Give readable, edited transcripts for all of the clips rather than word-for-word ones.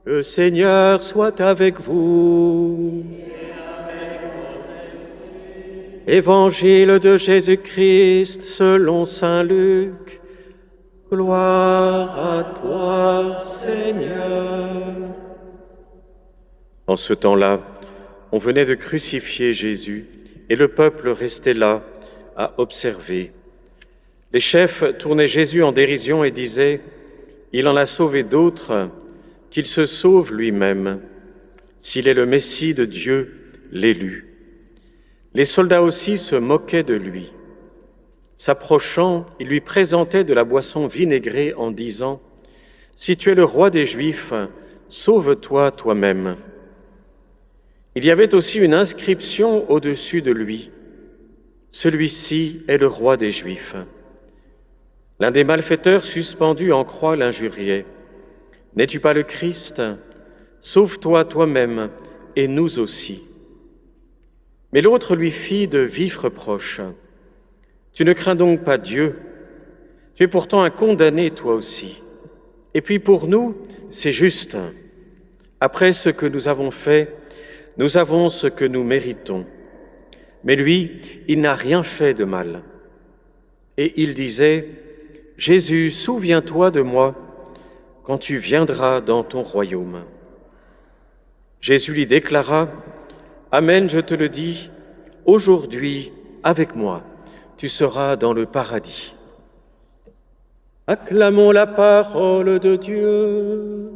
Le Seigneur soit avec vous. Évangile de Jésus-Christ selon saint Luc. Gloire à toi, Seigneur. En ce temps-là, on venait de crucifier Jésus et le peuple restait là à observer. Les chefs tournaient Jésus en dérision et disaient « Il en a sauvé d'autres, qu'il se sauve lui-même, s'il est le Messie de Dieu, l'élu. » Les soldats aussi se moquaient de lui. S'approchant, ils lui présentaient de la boisson vinaigrée en disant « Si tu es le roi des Juifs, sauve-toi toi-même. » Il y avait aussi une inscription au-dessus de lui. « Celui-ci est le roi des Juifs. » L'un des malfaiteurs suspendus en croix l'injuriait. « N'es-tu pas le Christ? Sauve-toi toi-même et nous aussi. » Mais l'autre lui fit de vifs reproches. « Tu ne crains donc pas Dieu? Tu es pourtant un condamné toi aussi. Et puis pour nous, c'est juste. Après ce que nous avons fait, nous avons ce que nous méritons. Mais lui, il n'a rien fait de mal. » Et il disait, « Jésus, souviens-toi de moi quand tu viendras dans ton royaume. » Jésus lui déclara, « Amen, je te le dis, aujourd'hui, avec moi, tu seras dans le paradis. » Acclamons la parole de Dieu.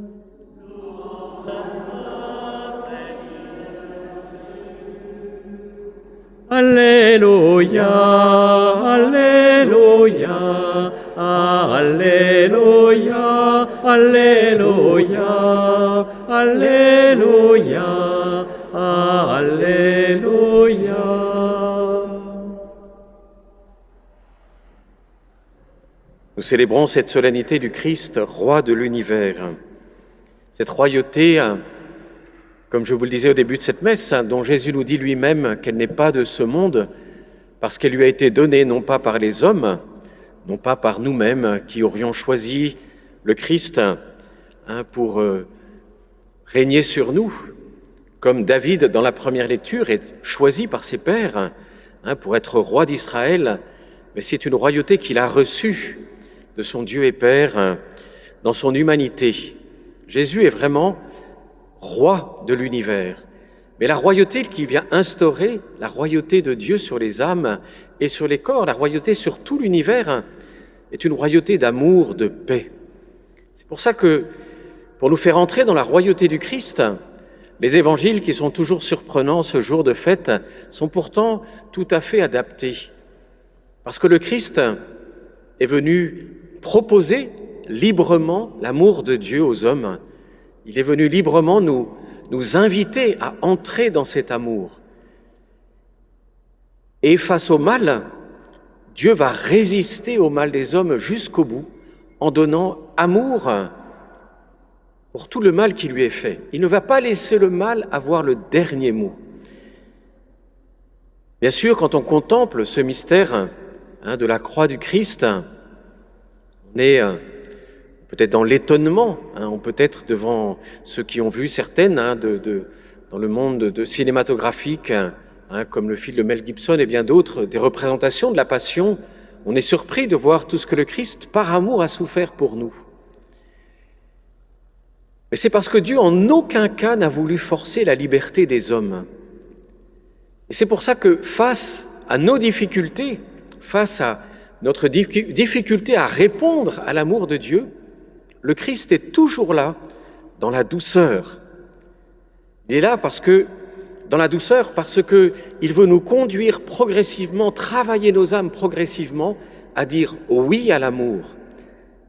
Alléluia, Alléluia, Alléluia, Alléluia, Alléluia, Alléluia. Nous célébrons cette solennité du Christ, roi de l'univers. Cette royauté, comme je vous le disais au début de cette messe, dont Jésus nous dit lui-même qu'elle n'est pas de ce monde, parce qu'elle lui a été donnée non pas par les hommes, non pas par nous-mêmes qui aurions choisi le Christ pour régner sur nous, comme David dans la première lecture est choisi par ses pères pour être roi d'Israël, mais c'est une royauté qu'il a reçue de son Dieu et Père dans son humanité. Jésus est vraiment roi de l'univers. Mais la royauté qu'il vient instaurer, la royauté de Dieu sur les âmes et sur les corps, la royauté sur tout l'univers, est une royauté d'amour, de paix. C'est pour ça que, pour nous faire entrer dans la royauté du Christ, les évangiles qui sont toujours surprenants ce jour de fête sont pourtant tout à fait adaptés. Parce que le Christ est venu proposer librement l'amour de Dieu aux hommes. Il est venu librement nous inviter à entrer dans cet amour. Et face au mal, Dieu va résister au mal des hommes jusqu'au bout en donnant amour pour tout le mal qui lui est fait. Il ne va pas laisser le mal avoir le dernier mot. Bien sûr, quand on contemple ce mystère de la croix du Christ, on est peut-être dans l'étonnement, on peut être devant ceux qui ont vu certaines dans le monde cinématographique, comme le film de Mel Gibson et bien d'autres, des représentations de la Passion. On est surpris de voir tout ce que le Christ, par amour, a souffert pour nous. Mais c'est parce que Dieu, en aucun cas, n'a voulu forcer la liberté des hommes. Et c'est pour ça que face à nos difficultés, face à notre difficulté à répondre à l'amour de Dieu, le Christ est toujours là, dans la douceur. Il est là dans la douceur parce qu'il veut nous conduire progressivement, travailler nos âmes progressivement à dire oui à l'amour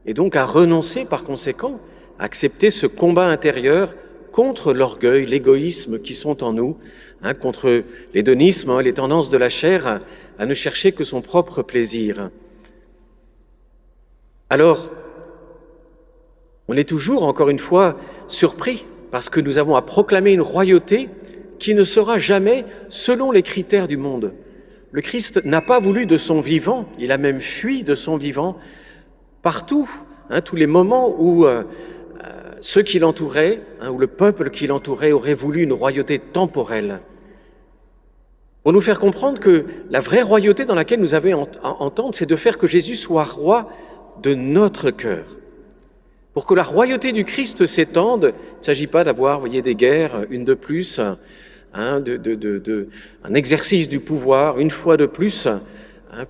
et donc à renoncer par conséquent, à accepter ce combat intérieur contre l'orgueil, l'égoïsme qui sont en nous, contre l'hédonisme, les tendances de la chair à ne chercher que son propre plaisir. Alors, on est toujours, encore une fois, surpris parce que nous avons à proclamer une royauté qui ne sera jamais selon les critères du monde. Le Christ n'a pas voulu de son vivant, il a même fui de son vivant partout, tous les moments où ceux qui l'entouraient, ou le peuple qui l'entourait, aurait voulu une royauté temporelle. Pour nous faire comprendre que la vraie royauté dans laquelle nous avons à entendre, c'est de faire que Jésus soit roi de notre cœur. Pour que la royauté du Christ s'étende, il ne s'agit pas d'avoir, voyez, des guerres, une de plus, un exercice du pouvoir, une fois de plus,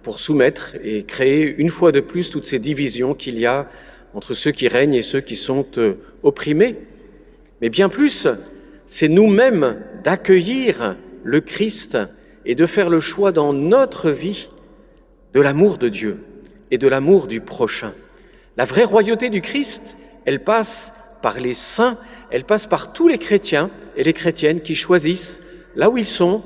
pour soumettre et créer une fois de plus toutes ces divisions qu'il y a entre ceux qui règnent et ceux qui sont opprimés. Mais bien plus, c'est nous-mêmes d'accueillir le Christ et de faire le choix dans notre vie de l'amour de Dieu et de l'amour du prochain. La vraie royauté du Christ, elle passe par les saints, elle passe par tous les chrétiens et les chrétiennes qui choisissent, là où ils sont,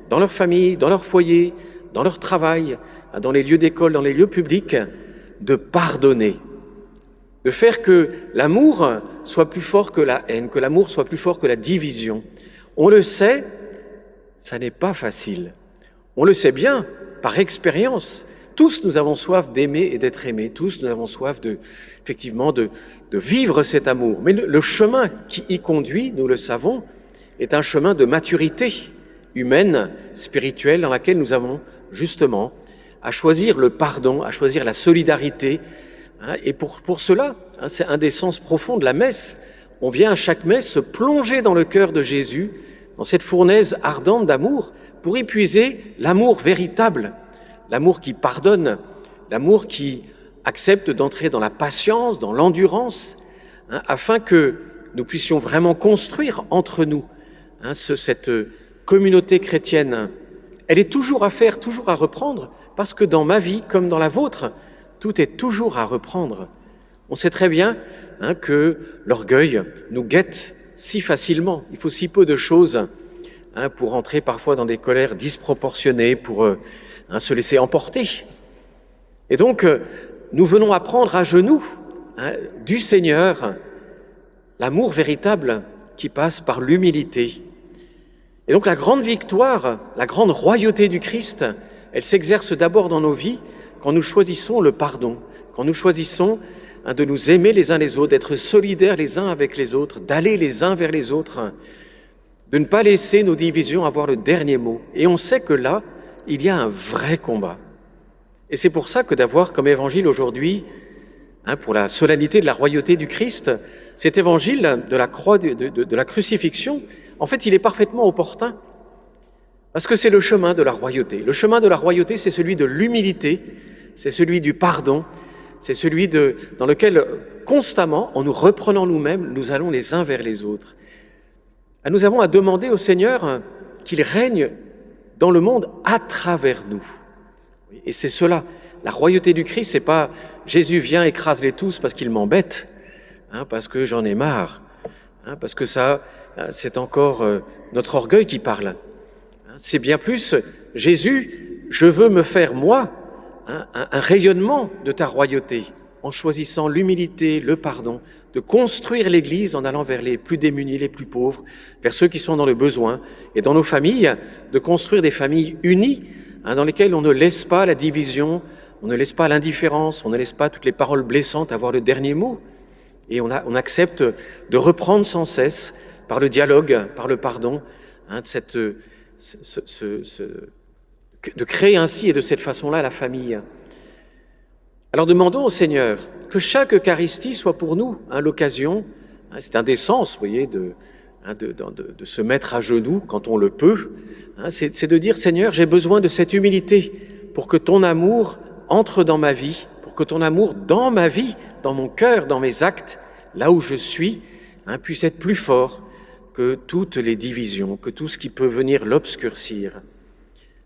dans leur famille, dans leur foyer, dans leur travail, dans les lieux d'école, dans les lieux publics, de pardonner, de faire que l'amour soit plus fort que la haine, que l'amour soit plus fort que la division. On le sait, ça n'est pas facile. On le sait bien, par expérience. Tous nous avons soif d'aimer et d'être aimés. Tous nous avons soif effectivement de vivre cet amour. Mais le chemin qui y conduit, nous le savons, est un chemin de maturité humaine, spirituelle, dans laquelle nous avons justement à choisir le pardon, à choisir la solidarité. Et pour cela, c'est un des sens profonds de la messe. On vient à chaque messe se plonger dans le cœur de Jésus, dans cette fournaise ardente d'amour, pour y puiser l'amour véritable, l'amour qui pardonne, l'amour qui accepte d'entrer dans la patience, dans l'endurance, afin que nous puissions vraiment construire entre nous cette communauté chrétienne. Elle est toujours à faire, toujours à reprendre, parce que dans ma vie, comme dans la vôtre, tout est toujours à reprendre. On sait très bien que l'orgueil nous guette si facilement. Il faut si peu de choses pour entrer parfois dans des colères disproportionnées, pour se laisser emporter. Et donc, nous venons apprendre à genoux du Seigneur l'amour véritable qui passe par l'humilité. Et donc la grande victoire, la grande royauté du Christ, elle s'exerce d'abord dans nos vies quand nous choisissons le pardon, quand nous choisissons de nous aimer les uns les autres, d'être solidaires les uns avec les autres, d'aller les uns vers les autres, de ne pas laisser nos divisions avoir le dernier mot. Et on sait que là, il y a un vrai combat. Et c'est pour ça que d'avoir comme évangile aujourd'hui, pour la solennité de la royauté du Christ, cet évangile de la croix, de la crucifixion, en fait, il est parfaitement opportun. Parce que c'est le chemin de la royauté. Le chemin de la royauté, c'est celui de l'humilité, c'est celui du pardon, c'est celui dans lequel, constamment, en nous reprenant nous-mêmes, nous allons les uns vers les autres. Et nous avons à demander au Seigneur qu'il règne dans le monde à travers nous. Et c'est cela. La royauté du Christ, c'est pas Jésus vient, écrase-les tous parce qu'il m'embête, parce que j'en ai marre, parce que ça, c'est encore notre orgueil qui parle. C'est bien plus, Jésus, je veux me faire, moi, un rayonnement de ta royauté, en choisissant l'humilité, le pardon, de construire l'Église en allant vers les plus démunis, les plus pauvres, vers ceux qui sont dans le besoin, et dans nos familles, de construire des familles unies, dans lesquelles on ne laisse pas la division, on ne laisse pas l'indifférence, on ne laisse pas toutes les paroles blessantes avoir le dernier mot, et on accepte de reprendre sans cesse, par le dialogue, par le pardon, de créer ainsi et de cette façon-là la famille. Alors demandons au Seigneur que chaque Eucharistie soit pour nous l'occasion, c'est un des sens, vous voyez, de se mettre à genoux quand on le peut, c'est de dire Seigneur, j'ai besoin de cette humilité pour que ton amour entre dans ma vie, pour que ton amour dans ma vie, dans mon cœur, dans mes actes, là où je suis, puisse être plus fort que toutes les divisions, que tout ce qui peut venir l'obscurcir.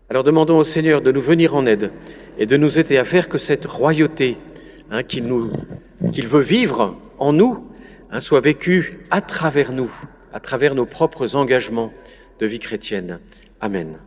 Alors demandons au Seigneur de nous venir en aide et de nous aider à faire que cette royauté qu'il veut vivre en nous soit vécue à travers nous, à travers nos propres engagements de vie chrétienne. Amen.